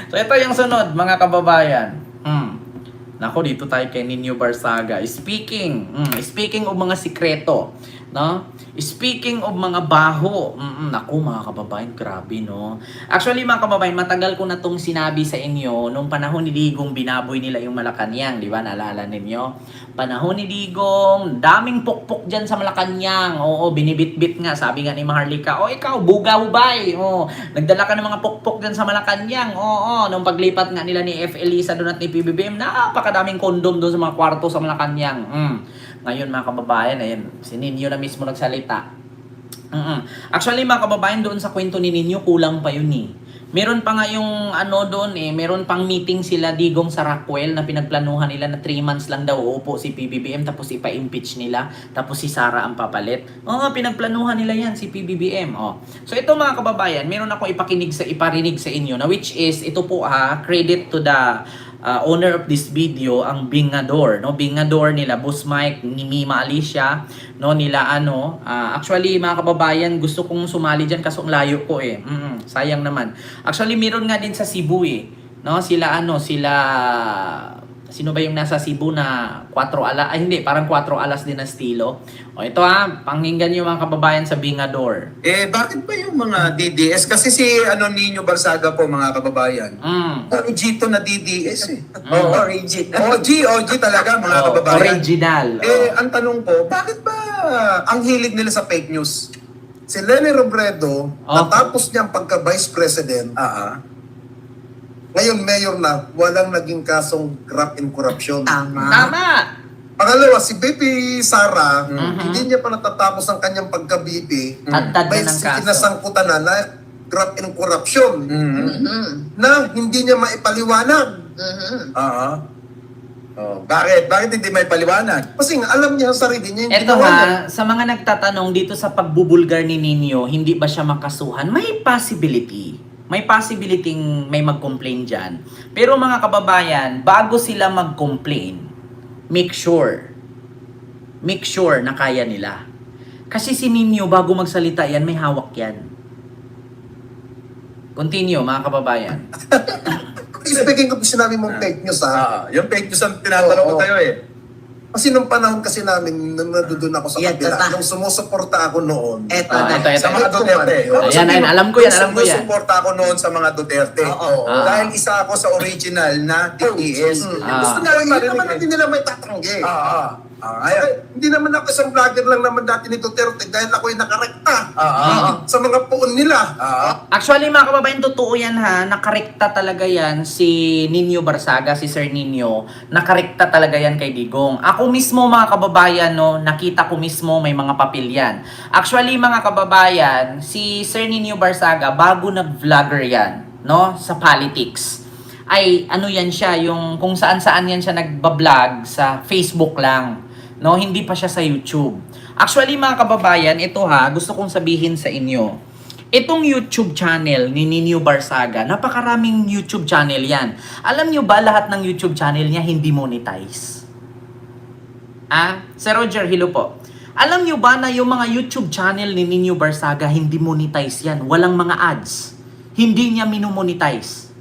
So ito yung sunod, mga kababayan. Nako, dito tayo kay Nino Barsaga. Speaking of mga sikreto, no? Speaking of mga baho. Nako, mga kababayan, grabe, no? Actually, mga kababayan, matagal ko na tong sinabi sa inyo nung panahon ni Digong binaboy nila yung Malacanang, di ba? Naalala ninyo? Panahon ni Digong, daming pukpok dyan sa Malacanang. Oo, binibitbit nga. Sabi nga ni Maharlika, ikaw, buga-hubay. Nagdala ka ng mga pukpok dyan sa Malacanang. Nung paglipat nga nila ni F. Elisa doon at ni PBBM, napakadaming kondom doon sa mga kwarto sa Malacanang. Ngayon, mga kababayan, ayan, si Nino na mismo nagsalita. Actually, mga kababayan, doon sa kwento ni Nino, kulang pa yun eh. Meron pa nga yung doon meron pang meeting sila Digong sa Rockwell na pinagplanuhan nila na 3 months lang daw uupo si PBBM tapos ipa-impeach nila tapos si Sara ang papalit. Pinagplanuhan nila yan si PBBM. So ito, mga kababayan, meron ako iparinig sa inyo na which is ito po credit to the owner of this video, ang Bingador, no? Bingador nila Boss Mike, ni Mima Alicia, no, nila actually, mga kababayan, gusto kong sumali diyan kaso ang layo ko sayang naman. Actually, meron nga din sa Cebu no? Sila sino ba yung nasa Cebu na 4 alas? Ay, hindi, parang 4 alas din na estilo. Ito pakinggan niyo, mga kababayan, sa Bingador. Bakit ba yung mga DDS? Kasi si Nino Barsaga po, mga kababayan. Origito na DDS original. OG talaga, mga kababayan. Original. Ang tanong ko, bakit ba ang hilig nila sa fake news? Si Leni Robredo, natapos niyang pagka-vice president, ngayon mayor na, walang naging kasong graft and corruption. Tama. Pangalawa, si Baby Sara, hindi niya pa natatapos ang kanyang pagka-BP. Tantad May na ng kaso. kinasangkutan na graft and corruption na hindi niya maipaliwanag. Bakit? Bakit hindi may paliwanag? Kasi nga, alam niya sa sarili niya yung Eto ginawa niya. sa mga nagtatanong dito sa pagbubulgar ni Nino, hindi ba siya makasuhan? May possibility. May possibility may mag-complain dyan. Pero mga kababayan, bago sila mag-complain, make sure na kaya nila. Kasi si Nino, bago magsalita yan, may hawak yan. Continue, mga kababayan. Speaking of sinabi mong fake news, Yung fake news ang tinatanong ko sa'yo Kasi nung panahon kasi namin, nung nadudun ako sa kabila, nung sumusuporta ako noon. Ito. Sa mga Duterte. Ayan, alam ko yan. Sumusuporta ako noon sa mga Duterte. Dahil isa ako sa original na DDS. Gusto namin marinig. Hindi nila may tatanggi. Hindi naman ako isang vlogger lang naman dati ni Duterte dahil ako'y nakarekta sa mga puon nila. Actually, mga kababayan, totoo yan nakarekta talaga yan si Nino Barsaga, si Sir Nino. Nakarekta talaga yan kay Digong. Ako mismo, mga kababayan, nakita ko mismo may mga papel yan. Actually, mga kababayan, si Sir Nino Barsaga, bago nag-vlogger yan, sa politics, ay yan siya, yung kung saan-saan yan siya nagbablog sa Facebook lang. Hindi pa siya sa YouTube. Actually, mga kababayan, ito gusto kong sabihin sa inyo. Itong YouTube channel ni Nino Barsaga, napakaraming YouTube channel yan. Alam nyo ba lahat ng YouTube channel niya hindi monetize? Sir Roger, hello po. Alam nyo ba na yung mga YouTube channel ni Nino Barsaga hindi monetize yan? Walang mga ads. Hindi niya minomonetize.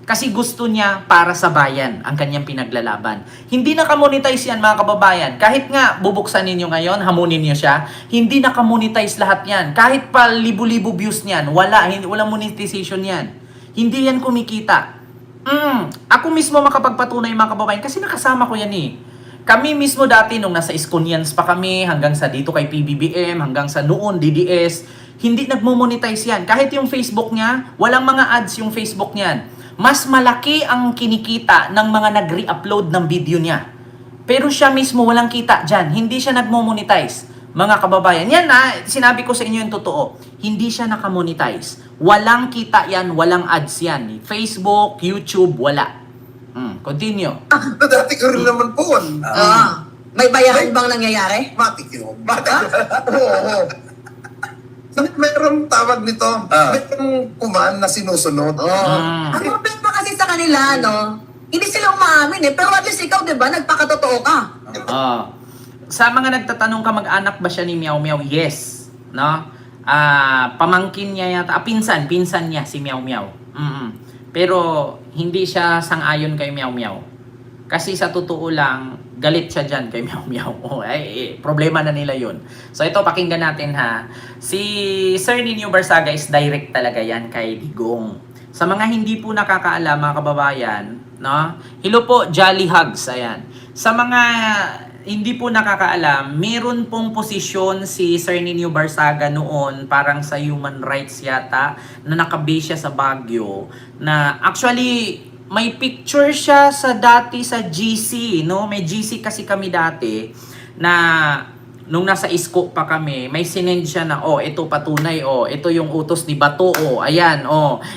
Kasi gusto niya para sa bayan ang kanyang pinaglalaban. Hindi nakamonetize yan, mga kababayan. Kahit nga bubuksan ninyo ngayon, hamunin niyo siya, hindi nakamonetize lahat yan. Kahit pa libo-libo views niyan, walang monetization yan. Hindi yan kumikita. Ako mismo makapagpatunay, mga kababayan, kasi nakasama ko yan Kami mismo dati nung nasa Iskonians pa kami, hanggang sa dito kay PBBM, hanggang sa noon DDS, hindi nagmo-monetize yan. Kahit yung Facebook niya, walang mga ads yung Facebook niyan. Mas malaki ang kinikita ng mga nag-re-upload ng video niya. Pero siya mismo walang kita dyan. Hindi siya nagmo-monetize. Mga kababayan, yan sinabi ko sa inyo yung totoo. Hindi siya nakamonetize. Walang kita yan, walang ads yan. Facebook, YouTube, wala. Continue. Dati ko rin naman po. May bayaran bang nangyayari? Matik yun. Oo. Mayroong tawag nito, mayroong kumaan na sinusunod. Ang problema kasi sa kanila, hindi sila umaamin pero at least ikaw, di ba, nagpakatotoo ka. Sa mga nagtatanong ka, mag-anak ba siya ni Meow Meow? Yes. Pamangkin niya yata. Pinsan niya si Meow Meow. Pero hindi siya sang-ayon kay Meow Meow. Kasi sa totoo lang, galit siya dyan kay Meow Meow. Oh, problema na nila yun. So ito, pakinggan natin ha. Si Sir Nino Barsaga is direct talaga yan kay Digong. Sa mga hindi po nakakaalam, mga kababayan, no? Hello po, Jolly Hugs. Ayan. Sa mga hindi po nakakaalam, meron pong posisyon si Sir Nino Barsaga noon, parang sa human rights yata, na nakabase siya sa Baguio, na actually, may picture siya sa dati sa GC, no? May GC kasi kami dati, na nung nasa Isko pa kami, may sinend siya na, ito patunay, ito yung utos ni Bato, ayan,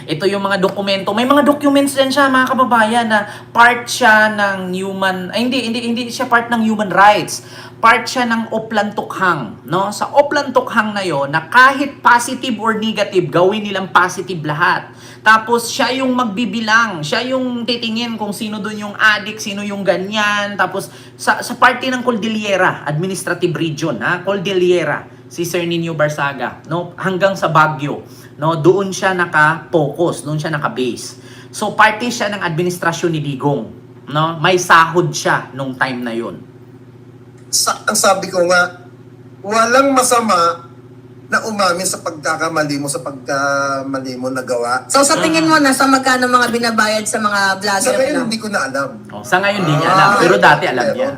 ito yung mga dokumento. May mga documents din siya, mga kababayan, na part siya ng human, hindi siya part ng human rights. Part siya ng Oplan Tukhang, no? Sa Oplan Tukhang na yon, na kahit positive or negative, gawin nilang positive lahat. Tapos siya yung magbibilang, siya yung titingin kung sino doon yung addict, sino yung ganyan. Tapos sa party ng Cordillera, Administrative Region, Cordillera, si Sir Nino Barsaga, no? Hanggang sa Baguio, no? Doon siya naka-focus, doon siya naka-base. So party siya ng administrasyon ni Digong, no? May sahod siya nung time na yon. Ang sabi ko nga, walang masama na umamin sa pagkakamali mo, nagawa. So sa tingin mo, nasa magkano mga binabayad sa mga vlogger? Sa ngayon, hindi ko na alam. Sa ngayon di niya alam, pero dati alam niya.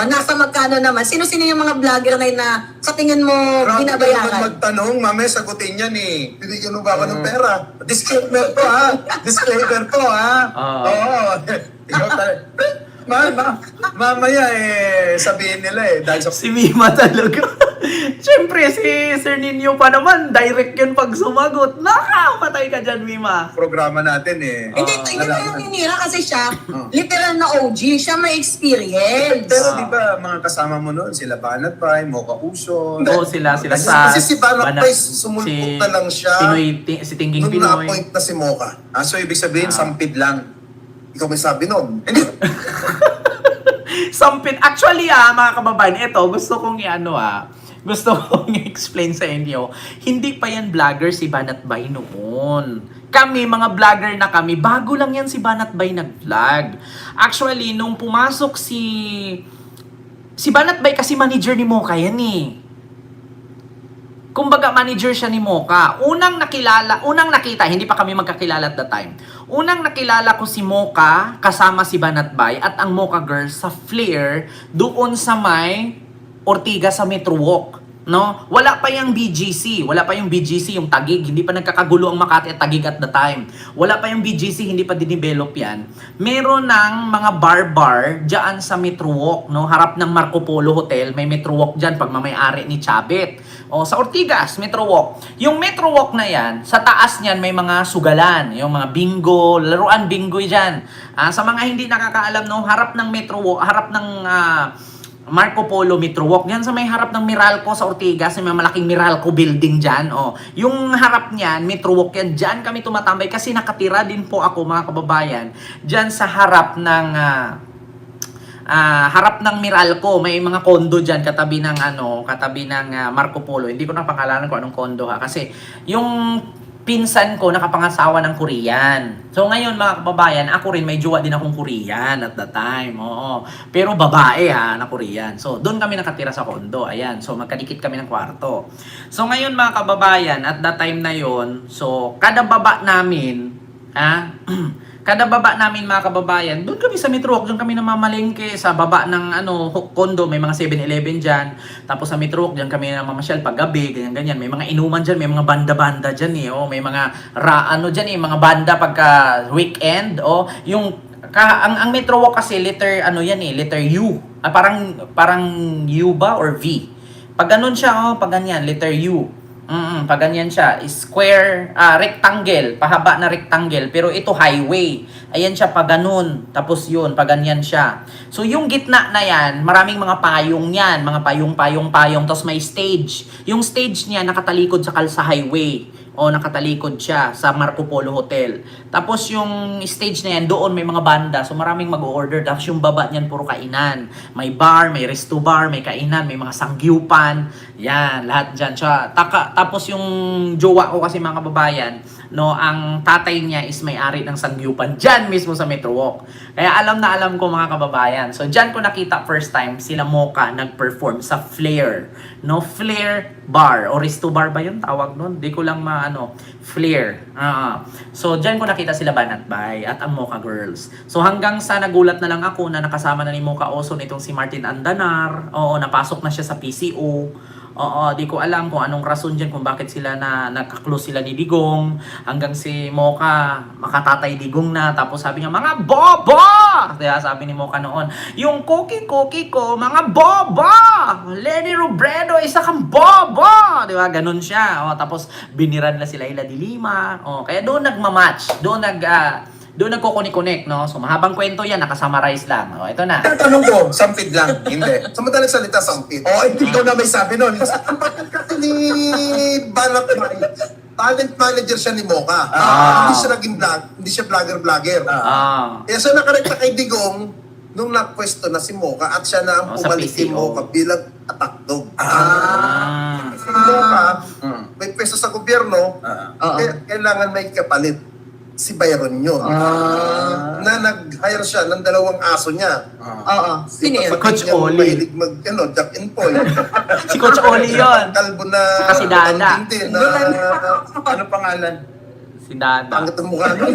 Nasa magkano naman? Sino-sino yung mga vlogger na sa tingin mo Grabe ka naman binabayaran? magtanong, mamaya sagutin yan eh. Bibigyan mo ba ako ng pera? Disclaimer to ha. Disclaimer to ha. Oo. Ikaw talaga. Mamaya sabihin nila dahil sa Si Mima talaga. Siyempre, si Sir Nino pa naman, direct yun pag sumagot. Nakapatay ka dyan, Mima. programa natin Hindi mo yung hinira kasi siya, literal na OG, siya may experience. Pero di ba mga kasama mo noon, sila Banat Bay, Mocha Uso. Oo, sila Kasi si Banat Bay, sumulpot na lang siya. Si Tingging Nung Pinoy. na-appoint na si Mocha. So ibig sabihin, sampid lang. Ikaw may sabi nun. Hindi. Sampit. Actually, mga kababayan, ito, gusto kong gusto kong i-explain sa inyo. Hindi pa yan vlogger si Banat Bay noon. Kami, mga vlogger na kami, bago lang yan si Banat Bay nag-vlog. Actually, nung pumasok si Banat Bay kasi manager ni Mocha yan eh. Kumbaga, manager siya ni Mocha. Unang nakita, hindi pa kami magkakilala at the time. Unang nakilala ko si Mocha kasama si Banat Bay at ang Mocha Girls sa Flair doon sa may Ortigas sa Metro Walk. No? Wala pa yung BGC, yung Taguig, hindi pa nagkakagulo ang Makati at Taguig at the time. Wala pa yung BGC, hindi pa dinevelop yan. Meron ng mga bar diyan sa Metro Walk, no? Harap ng Marco Polo Hotel, may Metro Walk diyan, pagmamay-ari ni Chabet. Sa Ortigas, Metro Walk. Yung Metro Walk na yan, sa taas niyan may mga sugalan, yung mga bingo, laruan bingo diyan. Sa mga hindi nakakaalam, no, harap ng Metro Walk, harap ng Marco Polo Metro Walk. Yan sa may harap ng Meralco sa Ortigas, may malaking Meralco building dyan. Yung harap niyan, Metro Walk yan. Dyan kami tumatambay kasi nakatira din po ako, mga kababayan. Dyan sa harap ng Meralco. May mga kondo dyan katabi ng Marco Polo. Hindi ko na pangalanan kung anong kondo kasi yung pinsan ko nakapangasawa ng Korean. So ngayon, mga kababayan, ako rin may jowa din akong Korean at the time. Oo. Pero babae na Korean. So doon kami nakatira sa kondo. Ayan. So magkadikit kami ng kwarto. So ngayon, mga kababayan, at that time na yon, so kada baba namin, mga kababayan, doon kami sa Metro Walk, doon kami namamalengke sa baba ng kondo, may mga 7-Eleven dyan. Tapos sa Metro Walk, dyan kami namamasyal pag gabi, ganyan. May mga inuman dyan, may mga banda-banda dyan may mga mga banda pagka weekend, ang Metro Walk kasi letter U. Parang U ba or V? Pag ganun siya, pag ganyan, letter U. Pag ganyan siya, square, rectangle, pahaba na rectangle, pero ito highway. Ayan siya pag ganun, tapos yun, pag ganyan siya. So yung gitna na yan, maraming mga payong yan, mga payong, tapos may stage. Yung stage niya nakatalikod sa Kalsa Highway. Nakatalikod siya sa Marco Polo Hotel. Tapos yung stage na yan, doon may mga banda. So maraming mag-order. Tapos yung baba niyan, puro kainan. May bar, may resto bar, may kainan, may mga sangyupan. Yan, lahat dyan. Tapos yung jowa ko kasi, mga kababayan, no, ang tatay niya is may-ari ng sangyupan dyan mismo sa Metro Walk. Kaya alam na alam ko mga kababayan. So dyan ko nakita first time sila Mocha nag-perform sa Flair. No, Flair Bar. O Resto Bar ba yun tawag nun? Di ko lang maano. Flair. So dyan ko nakita sila Banatbay at ang Mocha Girls. So hanggang sa nagulat na lang ako na nakasama na ni Mocha Oson itong si Martin Andanar. Oo, napasok na siya sa PCO. Oo, di ko alam kung anong rason dyan kung bakit sila na nagka-close sila ni Digong. Hanggang si Mocha, makatatay Digong na. Tapos sabi niya, mga bobo! Kaya sabi ni Mocha noon, yung cookie-cookie ko, mga bobo! Lenny Robredo, isa kang bobo! Di ba? Ganun siya. O, tapos biniran na sila Ila de Lima. O, kaya doon nagmamatch. Doon nagkukunik-kunik, no? So, mahabang kwento yan, nakasummarize lang. O, ito na. Tanong ko, sampid lang. Hindi. Sa madalang salita, sampid. Oo, hindi ko na may sabi nun. Kasi ni Banat Bay, talent manager siya ni Mocha. Hindi siya naging vlog, hindi siya vlogger-vlogger. Kaya siya nakarekta kay Digong nung napwesto na si Mocha at siya na ang sa pumalit kay PCO. Mocha bilang atakdog. Si Mocha, may pwesto sa gobyerno, kailangan may kapalit. Si Byron yun. Na nag-hire siya ng 2 aso niya. Oo. Sino yun? Coach Oli. Mahilig Jack and Poy. Si Coach Oli yun. Kalbo na... Saka si Dada. Ano pangalan? Si Dada. Pangit ang mukha nun.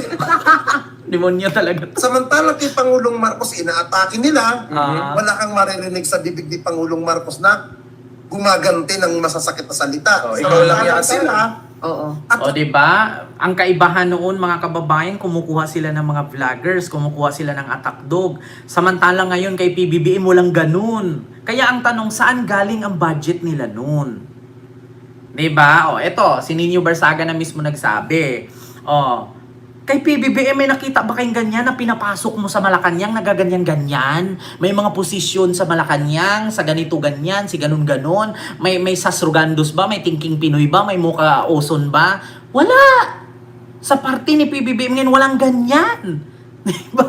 Demonyo talaga. Samantalang kay Pangulong Marcos, inaatake nila. Ah. Wala kang maririnig sa bibig ni Pangulong Marcos na gumaganti ng masasakit na salita. ikaw lang yan sila. Oo. O, diba? Ang kaibahan noon, mga kababayan, kumukuha sila ng mga vloggers, kumukuha sila ng atakdog. Samantalang ngayon kay PBBM, walang ganun. Kaya ang tanong, saan galing ang budget nila noon? Diba? O, eto, si Nino Barsaga na mismo nagsabi. O, kay PBBM, may nakita ba kayong ganyan na pinapasok mo sa Malacanang, nagaganyan-ganyan? May mga posisyon sa Malacanang, sa ganito-ganyan, si ganun-ganon? May Sasrugandos ba? May Thinking Pinoy ba? May Mocha Oson ba? Wala! Sa party ni PBBM ngayon, walang ganyan. Diba?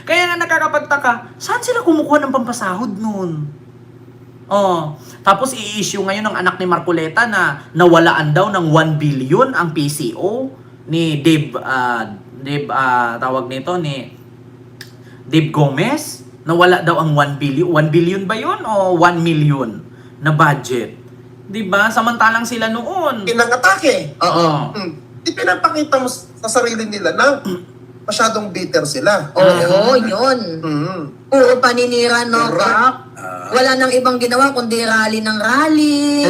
Kaya nga nakakapagtaka, saan sila kumukuha ng pampasahod nun? Oh, tapos i-issue ngayon ng anak ni Marcoleta na nawalaan daw ng 1 billion ang PCO ni tawag nito ni Dave Gomez. Nawala daw ang 1 billion. 1 billion ba yun o 1 million na budget? 'Di ba? Samantalang sila noon. Pinang-atake. Oo. Di pinapakita mo sa sarili nila na masyadong bitter sila. Oo, yun. Puro paninira, no? Correct. Wala nang ibang ginawa kundi rally ng rally.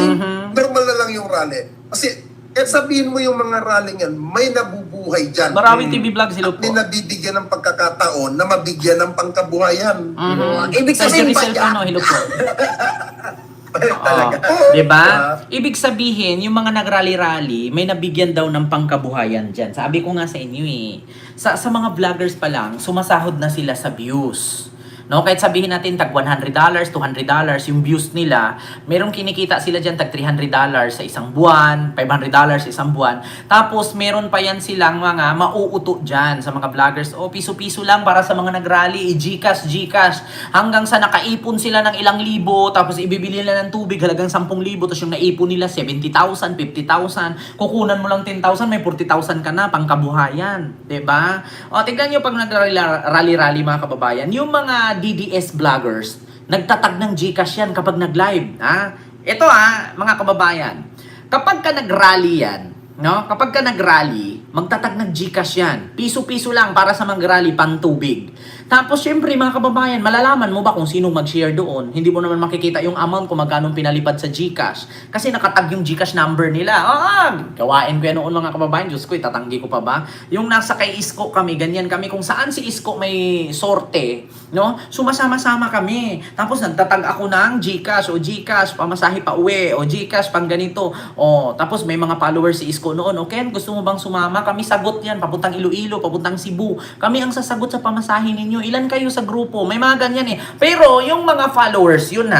Normal na lang yung rally. Kasi, kahit sabihin mo yung mga rally yan, may nabubuhay dyan. Maraming TV vlog sila po. Hindi nabibigyan ng pagkakataon na mabigyan ng pangkabuhayan. Ibig Sa sabihin, Jericel pa, no? Hello po. Talaga. Diba? Ibig sabihin, yung mga nagrally-rally, may nabigyan daw ng pangkabuhayan dyan. Sabi ko nga sa inyo eh. Sa mga vloggers pa lang, sumasahod na sila sa views. No, kahit sabihin natin tag $100, $200 yung views nila, merong kinikita sila diyan tag $300 sa isang buwan, $500 sa isang buwan. Tapos meron pa yan silang mga mauuto diyan sa mga vloggers. O piso-piso lang para sa mga nagrally, GCash hanggang sa nakaipon sila ng ilang libo, tapos ibibili nila ng tubig halagang 10,000, tapos yung naipon nila 70,000, 50,000, kukunan mo lang 10,000, may 40,000 ka na pangkabuhayan, 'di ba? O tignan niyo pag nagrally-rally mga kababayan, yung mga DDS vloggers, nagtatag ng GCash yan kapag nag-live. Ha? Ito mga kababayan, kapag ka nag-rally yan, no? Kapag ka nag-rally, magtatag ng GCash yan. Piso-piso lang para sa mag-rally, pantubig. Tapos, syempre, mga kababayan, malalaman mo ba kung sinong mag-share doon? Hindi mo naman makikita yung amount kung magkano pinalipad sa GCash. Kasi nakatag yung GCash number nila. Gawain ko yan noon, mga kababayan. Diyos ko, itatanggi ko pa ba? Yung nasa kay Isko kami, ganyan kami. Kung saan si Isko may sorte, no? Sumasama-sama kami. Tapos, nagtatag ako ng GCash, o GCash, pamasahe pa uwi, o GCash, pang ganito. O, tapos, may mga followers si Isko noon. O, Ken, gusto mo bang sumama? Kami sagot yan. Papuntang Iloilo, papuntang Cebu. Kami ang sasagot sa pamasahe ninyo. Ilan kayo sa grupo? May mga ganyan eh. Pero yung mga followers, yun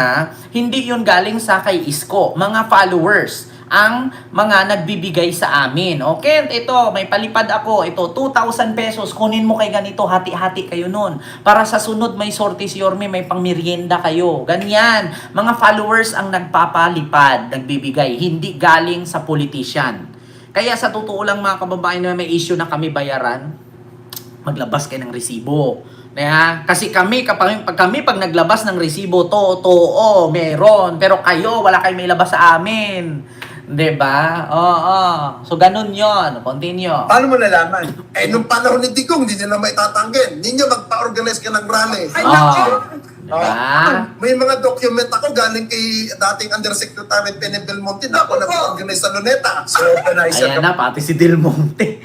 hindi yun galing sa kay Isko. Mga followers ang mga nagbibigay sa amin. Okay, ito, may palipad ako. Ito, 2,000 pesos. Kunin mo kay ganito. Hati-hati kayo nun. Para sa sunod, may sorte si Yorme, may pangmerienda kayo. Ganyan. Mga followers ang nagpapalipad, nagbibigay. Hindi galing sa politician. Kaya sa totoo lang mga kababayan na may issue na kami bayaran, maglabas kayo ng resibo. Kasi pag naglabas ng resibo, totoo, meron. Pero kayo, wala kayong may labas sa amin. 'Di ba? Oo. So, ganun yon. Continue. Paano mo nalaman? Nung panahon ni Digong, hindi nila maitatanggen. Hindi nyo magpa-organize ka ng rally. Ay, Oo. nako. Diba? May mga document ako galing kay dating Undersecretary Penny Belmonte na ako nag-organize sa Luneta. So, organizer Ayan na, pati si Del Monte.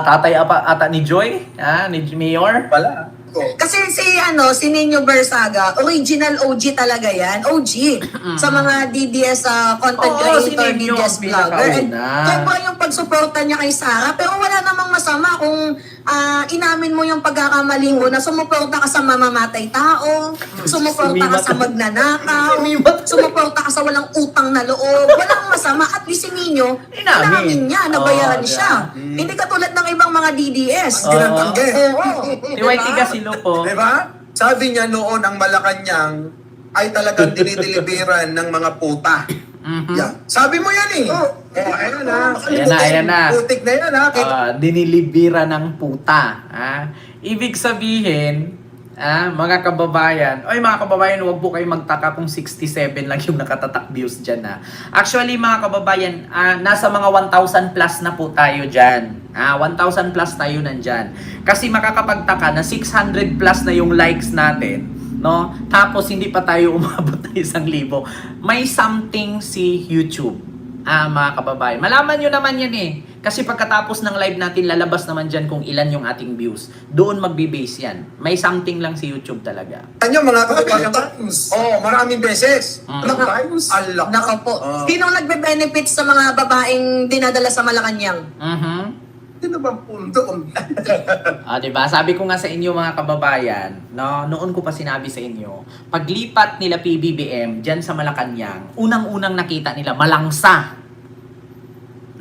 Tatay ata ni Joy, ni Mayor. pala. Kasi si Nino Barsaga, original OG talaga yan. OG. Sa mga DDS content Oo, si creator, Nino DDS ang vlogger. And pinakauna. sobra yung pagsuporta niya kay Sarah. Pero wala namang masama kung inamin mo yung pagkakamali mo na sumuporta ka sa mamamatay tao, sumuporta ka sa magnanakaw, sumuporta ka sa walang utang na loob. Walang masama. At least si Nino, inamin niya, nabayaran Oo, siya. Hindi katulad ng ibang mga DDS. Ang ginatangge. Oo. Tiwai Tigasilo po. Diba? Sabi niya noon ang Malacanang ay talagang dinideliveran ng mga puta. Yan. Sabi mo yan eh. Ayan na. Ayan na. Putik na yan ha. Dinilibira ng puta. Ibig sabihin, mga kababayan, huwag po kayo magtaka kung 67 lang yung nakatatak views dyan. Actually, mga kababayan, nasa mga 1,000 plus na po tayo dyan. 1,000 plus tayo nandyan. Kasi makakapagtaka na 600 plus na yung likes natin. No? Tapos hindi pa tayo umabot ng 1,000. May something si YouTube. Mga kababayan. Malaman nyo naman yan eh. Kasi pagkatapos ng live natin, lalabas naman dyan kung ilan yung ating views. Doon magbe-base yan. May something lang si YouTube talaga. Ano mga kababayan? Maraming beses. Ilang times? Allah. Nako po. Sinong nagbe-benefit sa mga babaeng dinadala sa Malacanang? Sino bang punto? Diba? Sabi ko nga sa inyo mga kababayan, no, noon ko pa sinabi sa inyo, paglipat nila PBBM dyan sa Malacanang, unang-unang nakita nila, malangsa.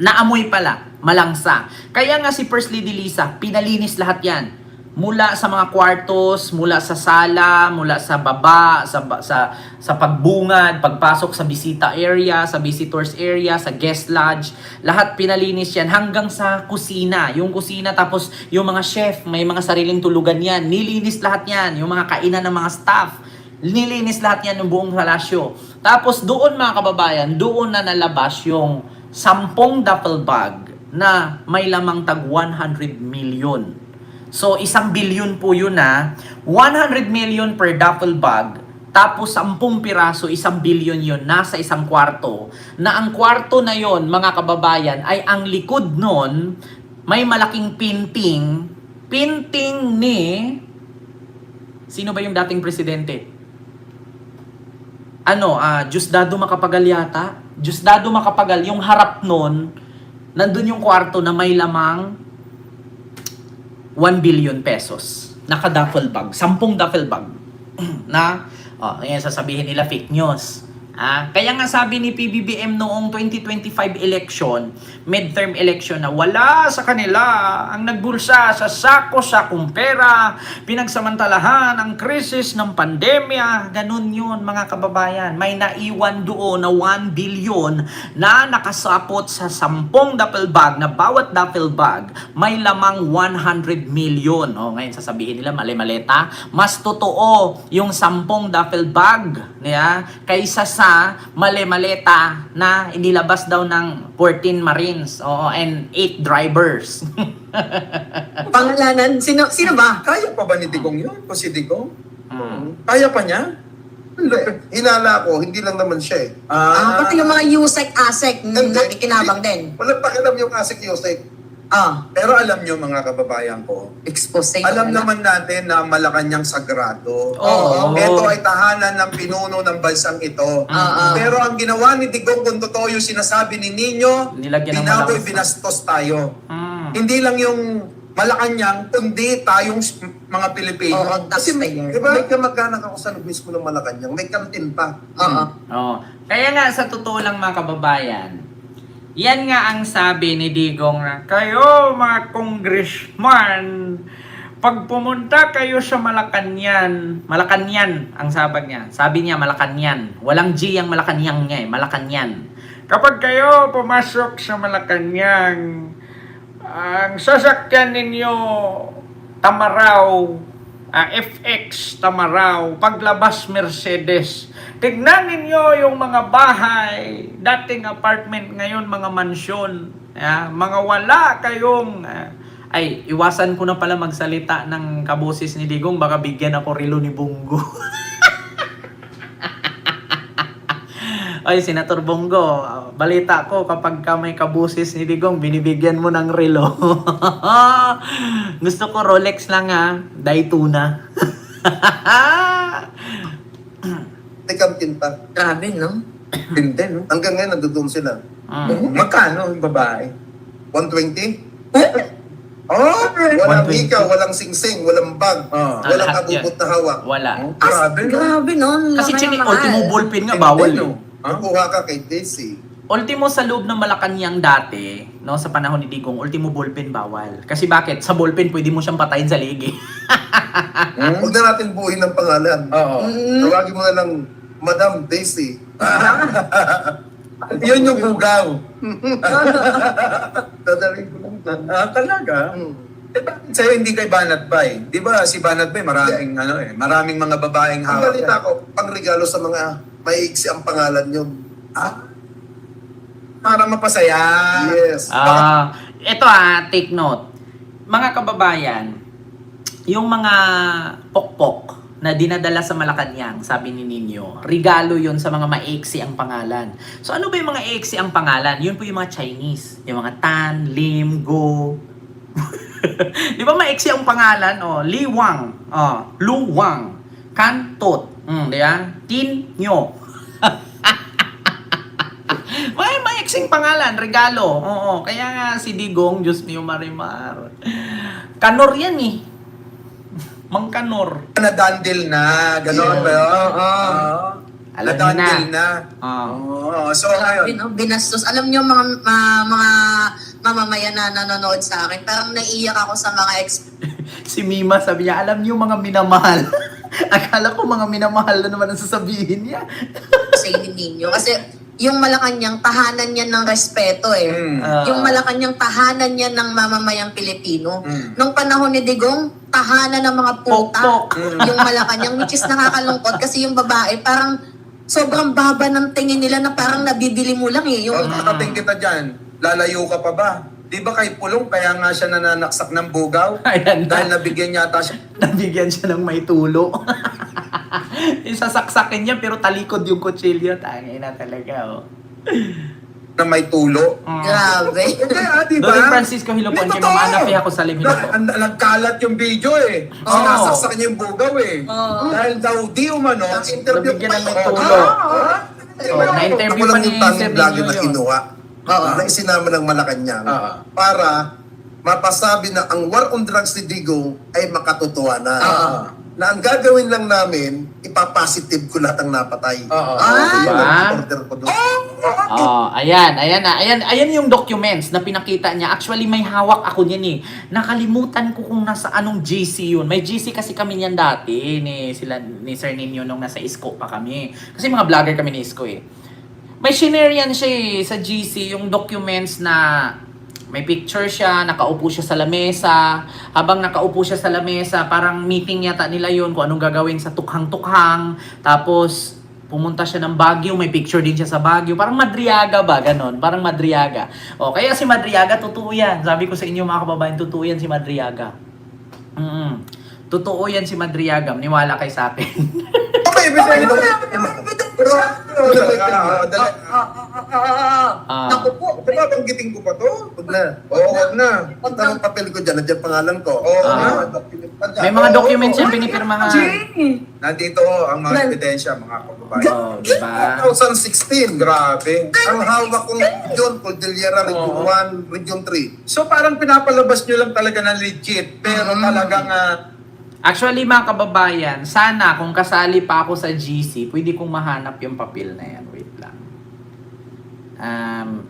Naamoy pala, malangsa. Kaya nga si First Lady Lisa, pinalinis lahat yan. Mula sa mga kwartos, mula sa sala, mula sa baba, sa pagbungad, pagpasok sa bisita area, sa visitors area, sa guest lodge, lahat pinalinis yan hanggang sa kusina. Yung kusina, tapos yung mga chef, may mga sariling tulugan yan. Nilinis lahat yan. Yung mga kainan ng mga staff, nilinis lahat yan yung buong palasyo. Tapos doon mga kababayan, doon na nalabas yung 10 duffel bag na may lamang tag 100 million. So, 1 billion po yun 100 million per duffel bag, tapos 10 piraso, 1 billion yun, nasa isang kwarto. Na ang kwarto na yon mga kababayan, ay ang likod nun, may malaking pinting ni, sino ba yung dating presidente? Diosdado Macapagal yata? Diosdado Macapagal, yung harap nun, nandun yung kwarto na may lamang 1 billion pesos. Naka-duffel bag. 10 duffel bag. Ngayon sasabihin nila fake news. Kaya nga sabi ni PBBM noong 2025 election, midterm election, na wala sa kanila ang nagbulsa sa sako-sakong pera, pinagsamantalahan ang krisis ng pandemya. Ganun yun mga kababayan. May naiwan doon na 1 billion na nakasapot sa 10 duffel bag, na bawat duffel bag may lamang 100 million. Ngayon sasabihin nila mali-maleta. Mas totoo yung 10 duffel bag kaysa sa mali-maleta na inilabas daw ng 14 Marines and 8 drivers. Pangalanan, sino ba? Kaya pa ba ni Digong yun? O si Digong? Kaya pa niya? Hinala ko, hindi lang naman siya eh. Pati yung mga USEC-ASEC, nakikinabang din. Walang pakialam yung ASEC Yosek. Pero alam nyo mga kababayan ko, Expose. alam naman natin na Malacanang sagrado. Oo. Ito ay tahanan ng pinuno ng bansang ito. Pero ang ginawa ni Digong, kung totoo yung sinasabi ni Nino, Nilagyan ng binaboy, malangsa. binastos tayo. Hindi lang yung Malacanang, kundi tayong mga Pilipino. Kasi di ba, may kamag-anak ako sa mismo ng Malacanang, may kantin pa. Kaya nga sa totoo lang mga kababayan, yan nga ang sabi ni Digong na, kayo mga congressman, pag pumunta kayo sa Malacanang ang sabi niya. Sabi niya Malacanang. Walang G ang Malacanang niya Malacanang. kapag kayo pumasok sa Malacanang, ang sasakyan ninyo Tamaraw, FX Tamaraw, paglabas Mercedes. Tignan ninyo yung mga bahay, dating apartment, ngayon mga mansyon. Mga wala kayong... ay, iwasan ko na pala magsalita ng kabusis ni Digong, baka bigyan ako relo ni Bongo. Ay, Senator Bongo, balita ko kapag ka may kabusis ni Digong, binibigyan mo ng relo. Gusto ko Rolex lang Daytona. Tikang tinta. Grabe, no? Hindi, no? Hanggang ngayon, nandoon sila. Magkano yung babae? 120? Oh, Walang 120. ikaw, walang singsing, walang bag, Oh. walang Lahat yan. abubot na hawak. Wala. Grabe, no? Grabe, no? Kasi Laki ng ultimo mahal. ballpen nga, bawal Hindi, eh. no? Ha? Kukuha ka kay Daisy. Ultimo sa loob ng Malacanang dati, no, sa panahon ni Digong, ultimo ballpen bawal. Kasi bakit? Sa ballpen pwede mo siyang patayin sa ligi. Huwag na natin buuin ng pangalan. Oo. Tawagin mo na lang, Madam Daisy. Yun yung bugaw. Dadaling ko lang. Talaga? Hmm. Bakit sa'yo hindi kay Banat Bay? Di ba si Banat Bay maraming mga babaeng Ang hawak. balita ko, pang regalo sa mga maiiksi ang pangalan yun. Para mapasaya. Yes. Ito take note. Mga kababayan, yung mga pokpok na dinadala sa Malacanang, sabi ni Nino, regalo yun sa mga maiksi ang pangalan. So ano ba yung mga maiksi ang pangalan? Yun po yung mga Chinese. Yung mga Tan, Lim, Go. Di ba maiksi ang pangalan? Li Wang, Lu Wang, Kan Tot, di ba? Tin Nyo. May maiksing pangalan, regalo. Oo, kaya nga si Digong, Diyos mio Marimar. Kanor yan eh. Mang Kanor. Nadandil na. Ganon ba yun? Alam niyo Nadandil na. Oo. So ngayon, Grabe, no? Binastos. Alam niyo, mga mamamayan na nanonood sa akin, parang naiiyak ako sa mga Si Mima sabi niya, alam niyo mga minamahal. Akala ko mga minamahal na naman ang sasabihin niya. sa ninyo. Kasi yung Malacanang, tahanan yan ng respeto eh. Yung Malacanang, tahanan yan ng mamamayang Pilipino. Nung panahon ni Digong, tahanan ng mga puta. Pok-pok. Yung Malacanang, which is nakakalungkot kasi yung babae, parang sobrang baba ng tingin nila na parang nabibili mo lang eh. Yung makakating kita dyan, lalayo ka pa ba? Di ba kay Pulong, kaya nga siya nananaksak ng bugaw? Ayan na. Dahil nabigyan yata siya Nabigyan siya ng may tulo. Isasaksakin niya pero talikod yung kutsilyo. Tangay na talaga na may tulo. grabe. Kaya, di ba? Don Francisco Hilopon, kay Mama Ana Fea ko sa Lim Hilopon. Nagkalat yung video eh. Sinasaksak niya yung bugaw eh. Dahil daw di umano, interview Nabigyan ng may Oo. tulo. Oo. Na-interview Ako pa lang ni yung tanging Sir vlogger Nino na yun. kinuha. Na isinama ng Malacanang para mapasabi na ang war on drugs ni Digong ay makatotohanan. Na ang gagawin lang namin, ipapositive ko lahat ang napatay. Diba? Order ko doon. Ayan yung documents na pinakita niya. Actually, may hawak ako niyan eh. Nakalimutan ko kung nasa anong GC yun. May GC kasi kami niyan dati ni Sir Nino nung nasa ISCO pa kami. Kasi mga vlogger kami ni ISCO eh. May shinare yan siya sa GC, yung documents na may picture siya, nakaupo siya sa lamesa. Habang nakaupo siya sa lamesa, parang meeting yata nila yun kung anong gagawin sa tukhang-tukhang. Tapos, pumunta siya ng Baguio, may picture din siya sa Baguio. Parang Madriaga ba? Ganon, parang Madriaga. Kaya si Madriaga, totoo yan. Sabi ko sa inyo mga kababayan, totoo yan si Madriaga. Totoo yan si Madriaga. Maniwala kayo sa akin. Naku po. Babanggitin ko pa to? Huwag na. Oo, wag na. Ang tanong papel ko dyan, nandiyan pangalan ko. Oo, Ah. document pa dyan. May mga documents yan pinipirmahan. Nandito ang mga ebidensya, mga kababayan. Diba? 2016. Grabe. Ang hawak kong Region Cordillera, Region 1, Region 3. So parang pinapalabas nyo lang talaga na legit, pero talagang Actually, mga kababayan, sana kung kasali pa ako sa GC, pwede kong mahanap yung papel na yan. Wait lang.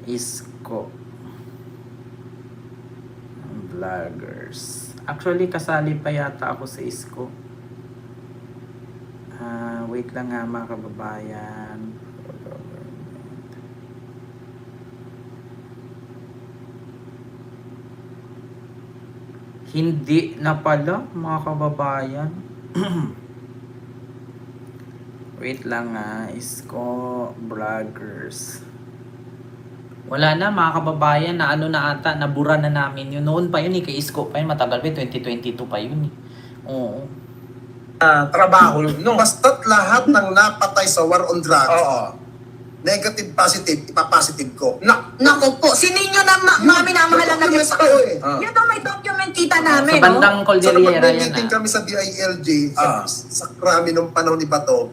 ISCO. Vloggers. Actually, kasali pa yata ako sa ISCO. Wait lang nga mga kababayan. Hindi na pala, mga kababayan. Wait lang Isko Vloggers. Wala na mga kababayan, na ano na ata, nabura na namin yun. Noon pa yun kay Isko pa yun, matagal pa 2022 pa yun Oo. Trabaho. No. Basta't lahat ng napatay sa war on drugs, Oo. negative, positive, ipapositive ko. Naku po, sinino na mami na mahal na Diyos ko. Ah. Yun daw may document kita namin, Sa bandang So, Cordillera yan mag-meeting kami sa DILG, Ah. sa krami nung panahon ni Bato,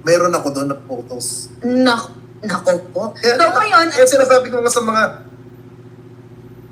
mayroon ako doon na photos. Naku po. Kaya, So ngayon, kaya sinasabi ko nga sa mga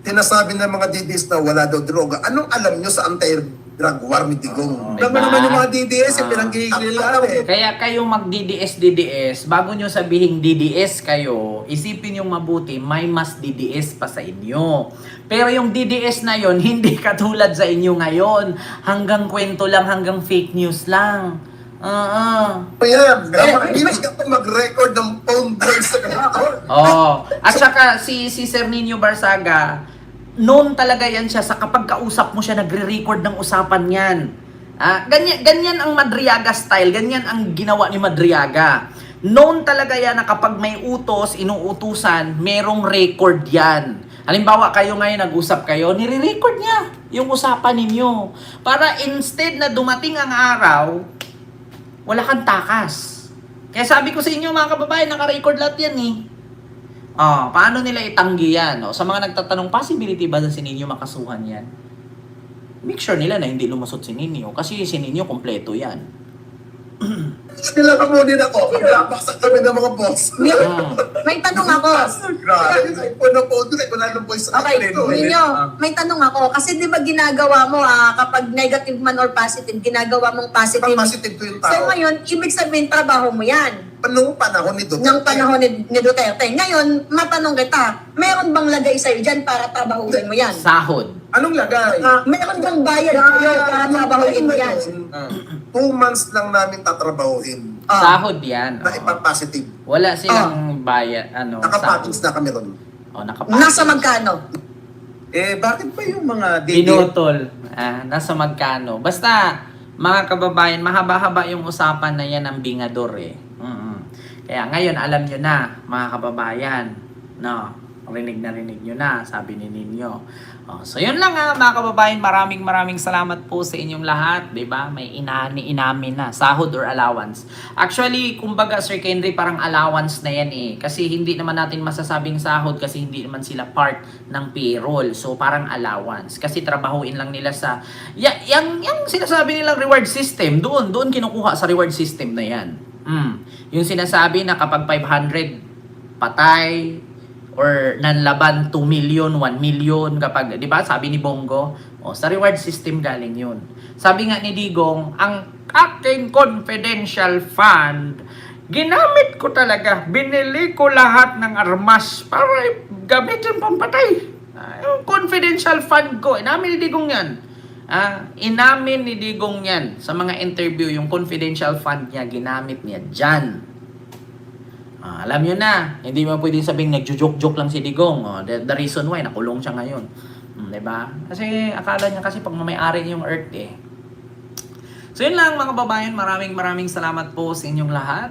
sinasabi ng mga DDS na wala daw droga, anong alam nyo sa anti-drug war ni Digong? Diba? Alam naman yung mga DDS, yung pinanggigil nila Kaya kayo mag-DDS, bago nyo sabihin DDS kayo, isipin yung mabuti, may mas DDS pa sa inyo. Pero yung DDS na yon hindi katulad sa inyo ngayon. Hanggang kwento lang, hanggang fake news lang. Kaya, hindi ka mag-record ng phone calls sa ganito. At saka si Sir Nino Barsaga, known talaga yan siya sa kapag kausap mo siya, nagre-record ng usapan yan. Ganyan ang Madriaga style, ganyan ang ginawa ni Madriaga. Known talaga yan na kapag may utos, inuutusan, merong record yan. Halimbawa, kayo ngayon nag-usap kayo, nire-record niya yung usapan ninyo. Para instead na dumating ang araw, wala kang takas. Kaya sabi ko sa inyo mga kababayan, naka-record lahat yan paano nila itanggi yan? Sa mga nagtatanong, possibility ba na si Nino makasuhan yan? Make sure nila na hindi lumusot si Nino. Kasi si Nino kompleto yan. Sila ka mo din ako, nagpapaksak kami ng mga boss. may tanong ako. Grabe, iPhone na phone doon, wala nang voice Okay, Ninyo, may tanong ako. Kasi di ba ginagawa mo, kapag negative man or positive, ginagawa mong positive. Positive ko yung So tao. ngayon, ibig sabihin, trabaho mo yan. Nung panahon ni Duterte. Ng panahon ni Duterte. Ngayon, matanong kita, meron bang lagay sa'yo dyan para trabahuin mo yan? Sahod. Anong lagay? Meron bang bayad sa'yo para trabahuin mo yan? 2 months lang namin tatrabahuhin Sahod yan. na ipapositive. Wala silang bayad. Nakapackage na kami ron. Nakapackage. Nasa magkano? Bakit ba yung mga DDS? Pinutol. Nasa magkano. Basta, mga kababayan, mahaba-haba yung usapan na yan ng bingador Kaya ngayon, alam nyo na, mga kababayan, rinig nyo na, sabi ni Nino. So yun lang mga kababayan, maraming salamat po sa inyong lahat, 'di ba? May inamin na sahod or allowance. Actually, kumbaga Sir Kenry, parang allowance na yan kasi hindi naman natin masasabing sahod kasi hindi naman sila part ng payroll. So parang allowance kasi trabahuin lang nila sa yang sinasabi nilang reward system, doon kinukuha sa reward system na yan. Yung sinasabi na kapag 500 patay or nanlaban 2 million, 1 million kapag, 'di ba? Sabi ni Bongo, sa reward system galing 'yun. Sabi nga ni Digong, ang aking confidential fund, ginamit ko talaga, binili ko lahat ng armas para gamitin pampatay. Yung confidential fund ko, inamin ni Digong 'yan. Inamin ni Digong yan sa mga interview, yung confidential fund niya, ginamit niya dyan. Alam nyo na, hindi mo pwedeng sabing nagjo-joke-joke lang si Digong. The reason why, nakulong siya ngayon. Diba? Kasi akala niya kasi pag may-ari yung earth So yun lang mga babayan, maraming salamat po sa inyong lahat.